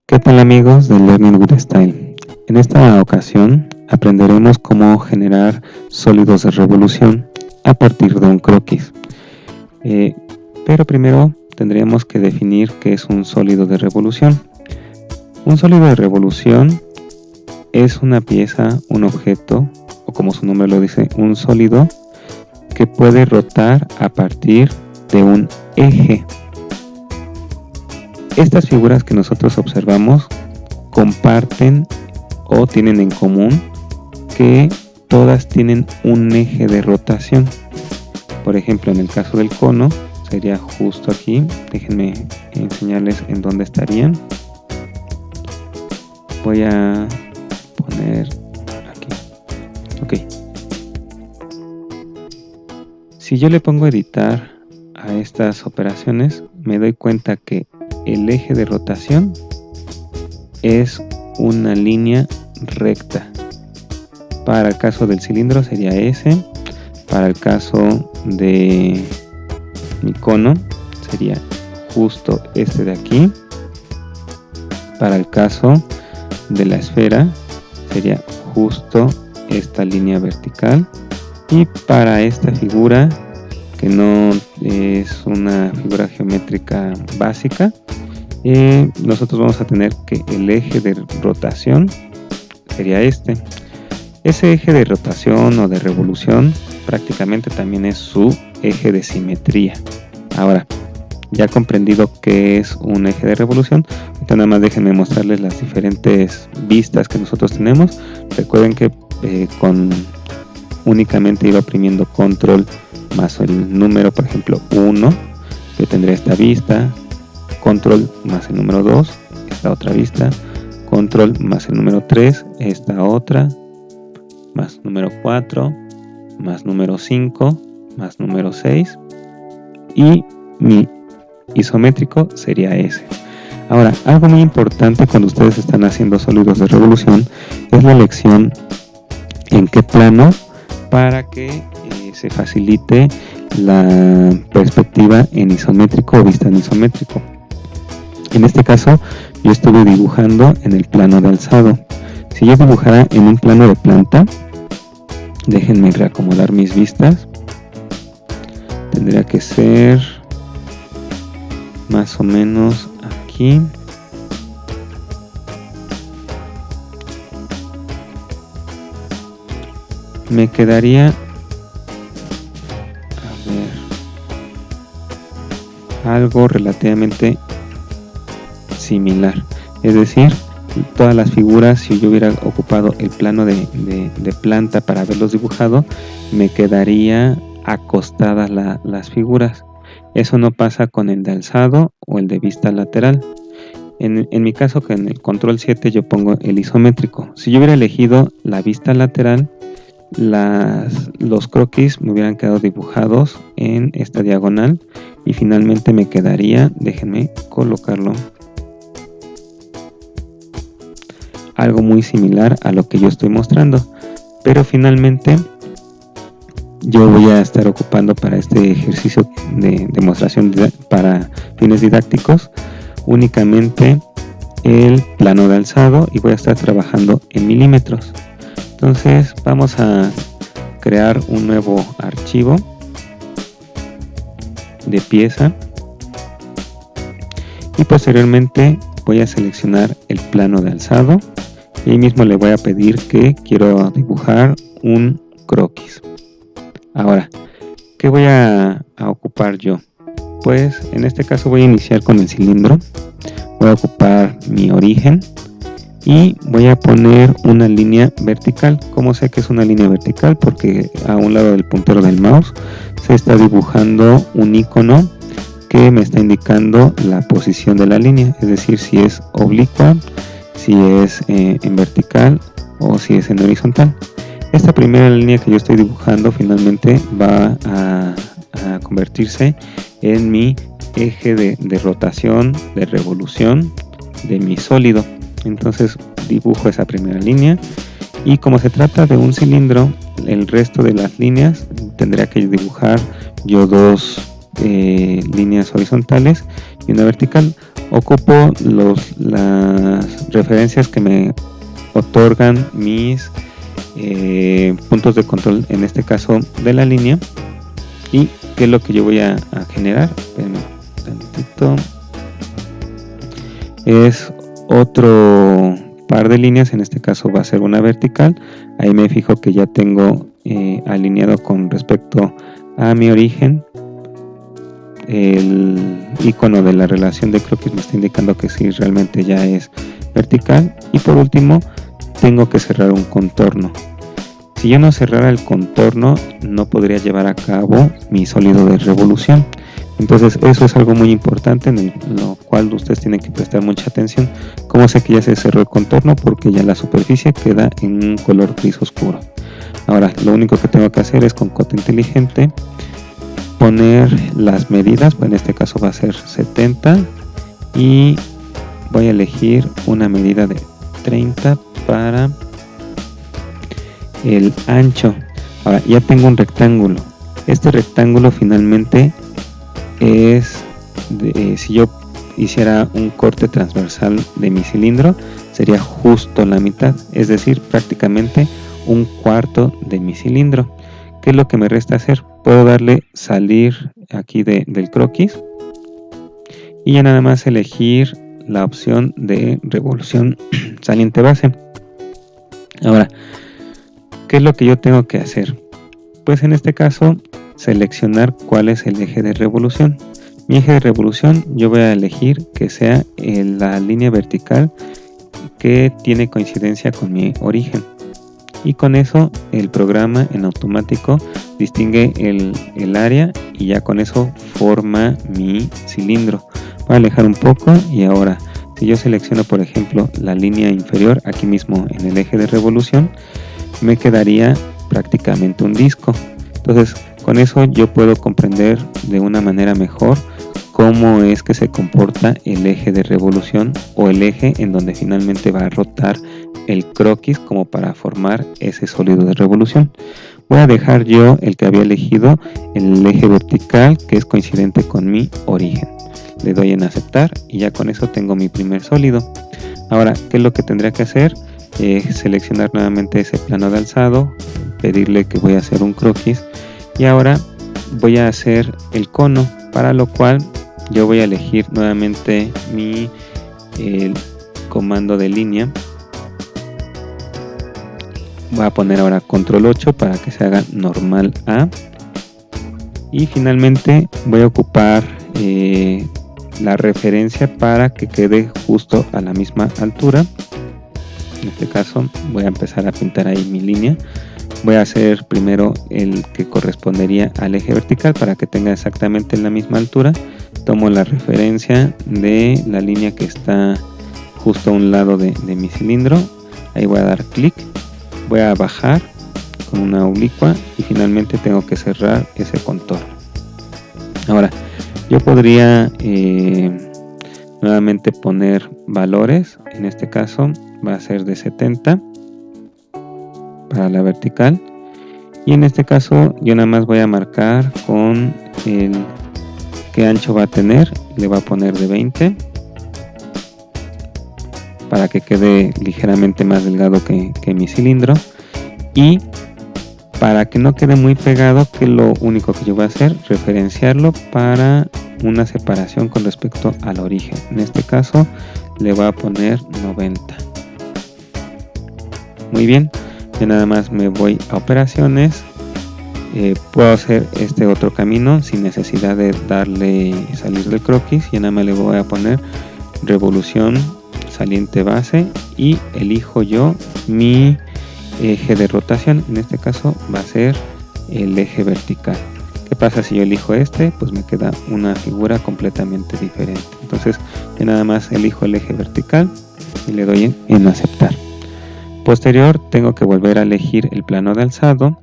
¿Qué tal amigos de Learning with Style? En esta ocasión aprenderemos cómo generar sólidos de revolución a partir de un croquis. Pero primero tendríamos que definir qué es un sólido de revolución. Un sólido de revolución es una pieza, un objeto, o como su nombre lo dice, un sólido que puede rotar a partir de un eje. Estas figuras que nosotros observamos comparten o tienen en común que todas tienen un eje de rotación. Por ejemplo, en el caso del cono sería justo aquí. Déjenme enseñarles en dónde estarían. Voy a poner aquí. Ok. Si yo le pongo editar a estas operaciones, me doy cuenta que el eje de rotación es una línea recta. Para el caso del cilindro sería S. Para el caso de mi cono sería justo este de aquí. Para el caso de la esfera sería justo esta línea vertical. Y para esta figura, que no es una figura geométrica básica, nosotros vamos a tener que el eje de rotación sería este. Ese eje de rotación o de revolución prácticamente también es su eje de simetría. Ahora, ya comprendido qué es un eje de revolución, ahorita nada más déjenme mostrarles las diferentes vistas que nosotros tenemos. Recuerden que únicamente iba oprimiendo control más el número, por ejemplo 1, yo tendría esta vista, control más el número 2, esta otra vista, control más el número 3, esta otra, más número 4, más número 5, más número 6, y mi isométrico sería ese. Ahora, algo muy importante cuando ustedes están haciendo sólidos de revolución es la elección en qué plano, para que se facilite la perspectiva en isométrico o vista en isométrico. En este caso yo estuve dibujando en el plano de alzado. Si yo dibujara en un plano de planta, déjenme reacomodar mis vistas, tendría que ser más o menos aquí. Me quedaría algo relativamente similar, es decir, todas las figuras, si yo hubiera ocupado el plano de planta para haberlos dibujado, me quedaría acostadas las figuras. Eso no pasa con el de alzado o el de vista lateral. En mi caso, que en el control 7 yo pongo el isométrico. Si yo hubiera elegido la vista lateral, los croquis me hubieran quedado dibujados en esta diagonal y finalmente me quedaría, déjenme colocarlo, algo muy similar a lo que yo estoy mostrando, pero finalmente yo voy a estar ocupando para este ejercicio de demostración para fines didácticos únicamente el plano de alzado y voy a estar trabajando en milímetros. Entonces vamos a crear un nuevo archivo de pieza y posteriormente voy a seleccionar el plano de alzado y ahí mismo le voy a pedir que quiero dibujar un croquis. Ahora, ¿qué voy a ocupar yo? Pues en este caso voy a iniciar con el cilindro, voy a ocupar mi origen y voy a poner una línea vertical. ¿Cómo sé que es una línea vertical? Porque a un lado del puntero del mouse se está dibujando un icono que me está indicando la posición de la línea, es decir, si es oblicua, si es en vertical o si es en horizontal. Esta primera línea que yo estoy dibujando finalmente va a convertirse en mi eje de rotación, de revolución de mi sólido. Entonces dibujo esa primera línea y como se trata de un cilindro, el resto de las líneas tendría que dibujar yo dos líneas horizontales y una vertical. ocupo las referencias que me otorgan mis puntos de control, en este caso de la línea. Y qué es lo que yo voy a generar. Espérenme tantito. Es otro par de líneas, en este caso va a ser una vertical. Ahí me fijo que ya tengo alineado con respecto a mi origen. El icono de la relación de croquis me está indicando que sí, realmente ya es vertical. Y por último, tengo que cerrar un contorno. Si yo no cerrara el contorno, no podría llevar a cabo mi sólido de revolución. Entonces eso es algo muy importante, en lo cual ustedes tienen que prestar mucha atención. ¿Cómo sé que ya se cerró el contorno? Porque ya la superficie queda en un color gris oscuro. Ahora, lo único que tengo que hacer es con cota inteligente poner las medidas. En este caso va a ser 70 y voy a elegir una medida de 30 para el ancho. Ahora ya tengo un rectángulo. Este rectángulo finalmente es si yo hiciera un corte transversal de mi cilindro, sería justo la mitad, es decir, prácticamente un cuarto de mi cilindro. ¿Qué es lo que me resta hacer? Puedo darle salir aquí del croquis y ya nada más elegir la opción de revolución saliente base. Ahora, ¿qué es lo que yo tengo que hacer? Pues en este caso, seleccionar cuál es el eje de revolución. Mi eje de revolución yo voy a elegir que sea la línea vertical que tiene coincidencia con mi origen. Y con eso el programa en automático distingue el área y ya con eso forma mi cilindro. Voy a alejar un poco y ahora si yo selecciono por ejemplo la línea inferior aquí mismo en el eje de revolución, me quedaría prácticamente un disco. Entonces con eso yo puedo comprender de una manera mejor cómo es que se comporta el eje de revolución o el eje en donde finalmente va a rotar el croquis como para formar ese sólido de revolución. Voy a dejar yo el que había elegido, el eje vertical, que es coincidente con mi origen. Le doy en aceptar y ya con eso tengo mi primer sólido. Ahora, ¿qué es lo que tendría que hacer? Seleccionar nuevamente ese plano de alzado, pedirle que voy a hacer un croquis y ahora voy a hacer el cono, para lo cual yo voy a elegir nuevamente el comando de línea. Voy a poner ahora control 8 para que se haga normal A y finalmente voy a ocupar la referencia para que quede justo a la misma altura. En este caso voy a empezar a pintar ahí mi línea. Voy a hacer primero el que correspondería al eje vertical para que tenga exactamente la misma altura. Tomo la referencia de la línea que está justo a un lado de mi cilindro. Ahí voy a dar clic. Voy a bajar con una oblicua y finalmente tengo que cerrar ese contorno. Ahora, yo podría nuevamente poner valores. En este caso va a ser de 70 para la vertical. Y en este caso yo nada más voy a marcar con el qué ancho va a tener. Le voy a poner de 20 para que quede ligeramente más delgado que mi cilindro. Y para que no quede muy pegado, que lo único que yo voy a hacer, referenciarlo para una separación con respecto al origen. En este caso le voy a poner 90. Muy bien, yo nada más me voy a operaciones. Puedo hacer este otro camino sin necesidad de darle salir del croquis y nada más le voy a poner revolución saliente base y elijo yo mi eje de rotación. En este caso va a ser el eje vertical. ¿Qué pasa si yo elijo este? Pues me queda una figura completamente diferente. Entonces yo nada más elijo el eje vertical y le doy en aceptar. Posterior tengo que volver a elegir el plano de alzado.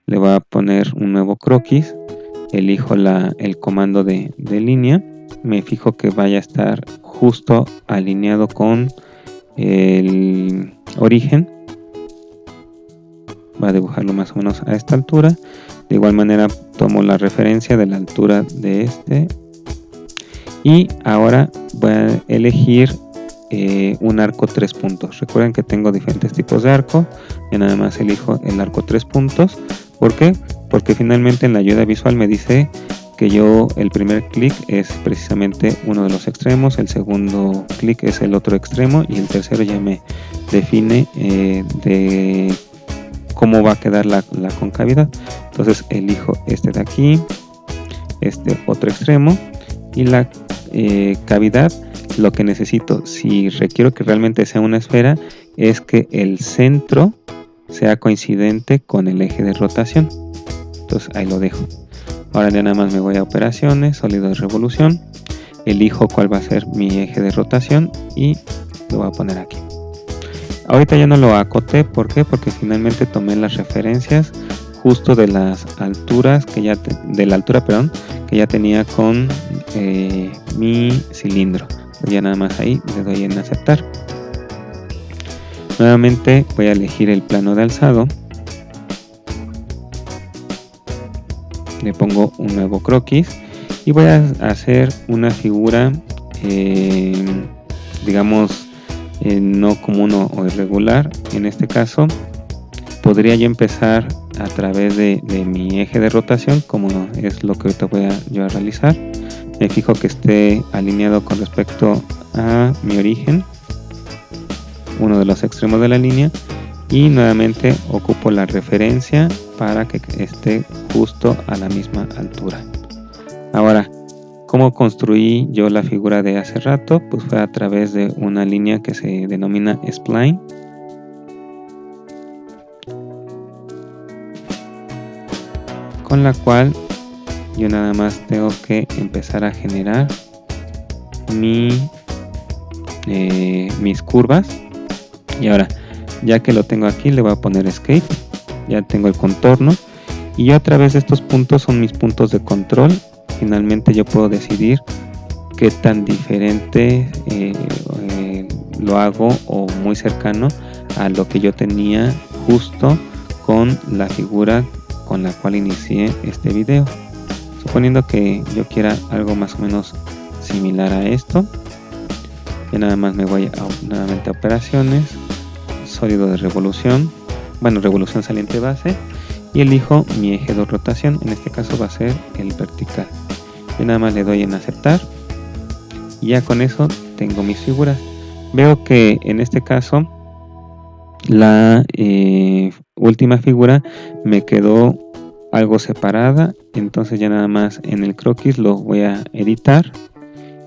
Le voy a poner un nuevo croquis. Elijo el comando de línea. Me fijo que vaya a estar justo alineado con el origen. Va a dibujarlo más o menos a esta altura. De igual manera tomo la referencia de la altura de este Y ahora voy a elegir un arco 3 puntos. Recuerden que tengo diferentes tipos de arco. Yo nada más elijo el arco 3 puntos. ¿Por qué? Porque finalmente en la ayuda visual me dice que el primer clic es precisamente uno de los extremos, el segundo clic es el otro extremo y el tercero ya me define de cómo va a quedar la concavidad. Entonces elijo este de aquí, este otro extremo y la cavidad. Lo que necesito, si requiero que realmente sea una esfera, es que el centro sea coincidente con el eje de rotación. Entonces ahí lo dejo. Ahora ya nada más me voy a operaciones, sólido de revolución, elijo cuál va a ser mi eje de rotación y lo voy a poner aquí. Ahorita ya no lo acoté, ¿por qué? Porque finalmente tomé las referencias justo de las alturas que ya tenía con mi cilindro. Ya nada más ahí le doy en aceptar. Nuevamente voy a elegir el plano de alzado. Le pongo un nuevo croquis y voy a hacer una figura digamos no común o irregular. En este caso podría yo empezar a través de mi eje de rotación, como es lo que ahorita voy yo a realizar. Me fijo que esté alineado con respecto a mi origen, uno de los extremos de la línea, y nuevamente ocupo la referencia para que esté justo a la misma altura. Ahora, ¿cómo construí yo la figura de hace rato? Pues fue a través de una línea que se denomina spline. Con la cual yo nada más tengo que empezar a generar mis curvas. Y ahora, ya que lo tengo aquí, le voy a poner escape. Ya tengo el contorno y yo a través de estos puntos son mis puntos de control. Finalmente yo puedo decidir qué tan diferente lo hago o muy cercano a lo que yo tenía justo con la figura con la cual inicié este video. Suponiendo que yo quiera algo más o menos similar a esto, yo nada más me voy nuevamente a operaciones, sólido de revolución, revolución saliente base, y elijo mi eje de rotación. En este caso va a ser el vertical. Yo nada más le doy en aceptar y ya con eso tengo mis figuras. Veo que en este caso la última figura me quedó algo separada, entonces ya nada más en el croquis lo voy a editar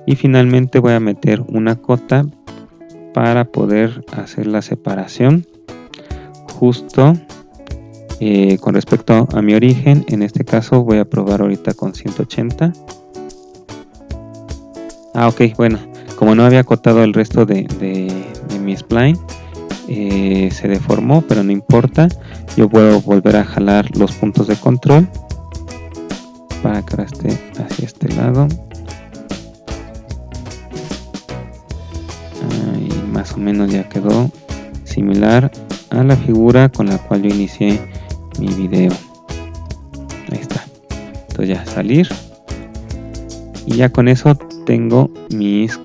y finalmente voy a meter una cota para poder hacer la separación justo con respecto a mi origen. En este caso voy a probar ahorita con 180. Ok, bueno, como no había acotado el resto de mi spline, se deformó, pero no importa. Yo puedo volver a jalar los puntos de control para que ahora esté hacia este lado. Y más o menos ya quedó similar a la figura con la cual yo inicié mi video. Ahí está. Entonces ya salir. Y ya con eso tengo mis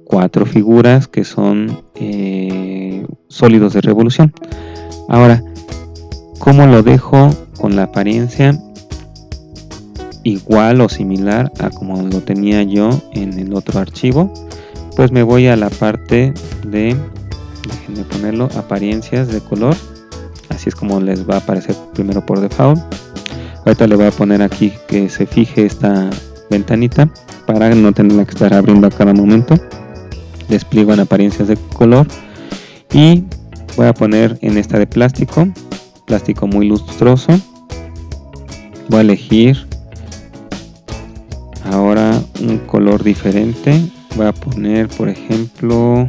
4 figuras que son sólidos de revolución. Ahora, ¿cómo lo dejo con la apariencia igual o similar a como lo tenía yo en el otro archivo? Pues me voy a la parte de, déjenme ponerlo, apariencias de color. Así es como les va a aparecer primero por default. Ahorita le voy a poner aquí que se fije esta ventanita para no tenerla que estar abriendo a cada momento. Despliego en apariencias de color y voy a poner en esta de plástico muy lustroso. Voy a elegir ahora un color diferente. Voy a poner, por ejemplo,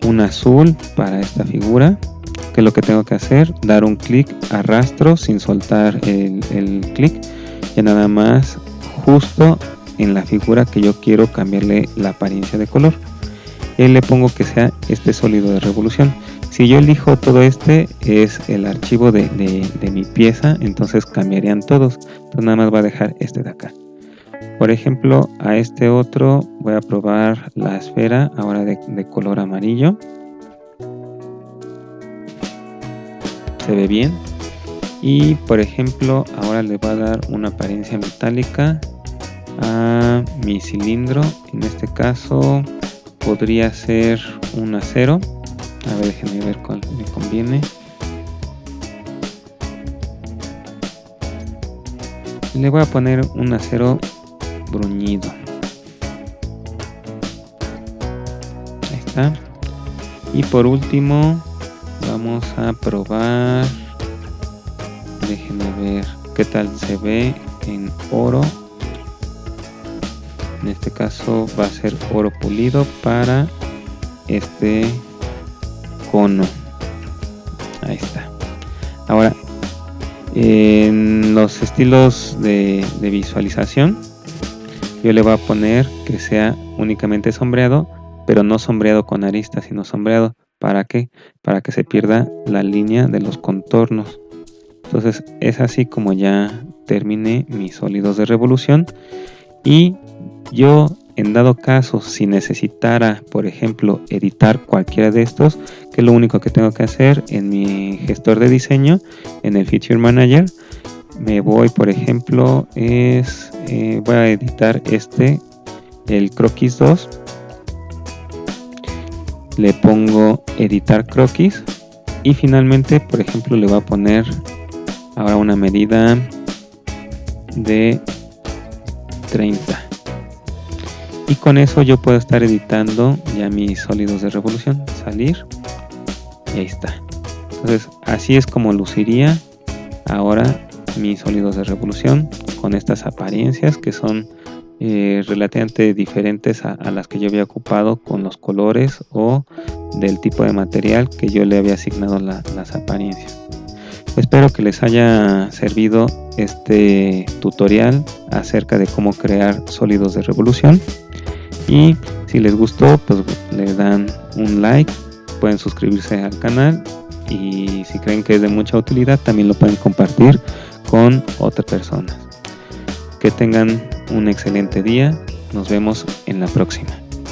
un azul para esta figura. ¿Qué es lo que tengo que hacer? Dar un clic, arrastro sin soltar el clic, y nada más justo en la figura que yo quiero cambiarle la apariencia de color. Y le pongo que sea este sólido de revolución. Si yo elijo todo este, es el archivo de mi pieza, entonces cambiarían todos. Entonces nada más va a dejar este de acá. por ejemplo, a este otro voy a probar la esfera ahora de color amarillo. Se ve bien. Y por ejemplo, ahora le voy a dar una apariencia metálica a mi cilindro. En este caso podría ser un acero. A ver, déjenme ver cuál me conviene. Le voy a poner un acero bruñido. Ahí está. Y por último vamos a probar. Déjenme ver qué tal se ve en oro. En este caso va a ser oro pulido para este cono. Ahí está. Ahora, en los estilos de visualización, yo le voy a poner que sea únicamente sombreado, pero no sombreado con aristas, sino sombreado. ¿Para qué? Para que se pierda la línea de los contornos. Entonces es así como ya terminé mis sólidos de revolución. Y yo, en dado caso, si necesitara, por ejemplo, editar cualquiera de estos, que es lo único que tengo que hacer en mi gestor de diseño, en el Feature Manager, me voy, por ejemplo, voy a editar el croquis 2. Le pongo editar croquis y finalmente, por ejemplo, le voy a poner ahora una medida de 30. Y con eso yo puedo estar editando ya mis sólidos de revolución. Salir. Y ahí está. Entonces así es como luciría ahora mis sólidos de revolución, con estas apariencias que son relativamente diferentes a las que yo había ocupado con los colores o del tipo de material que yo le había asignado las apariencias. Espero que les haya servido este tutorial acerca de cómo crear sólidos de revolución. Y si les gustó, pues le dan un like, pueden suscribirse al canal y si creen que es de mucha utilidad también lo pueden compartir con otras personas. Que tengan un excelente día, nos vemos en la próxima.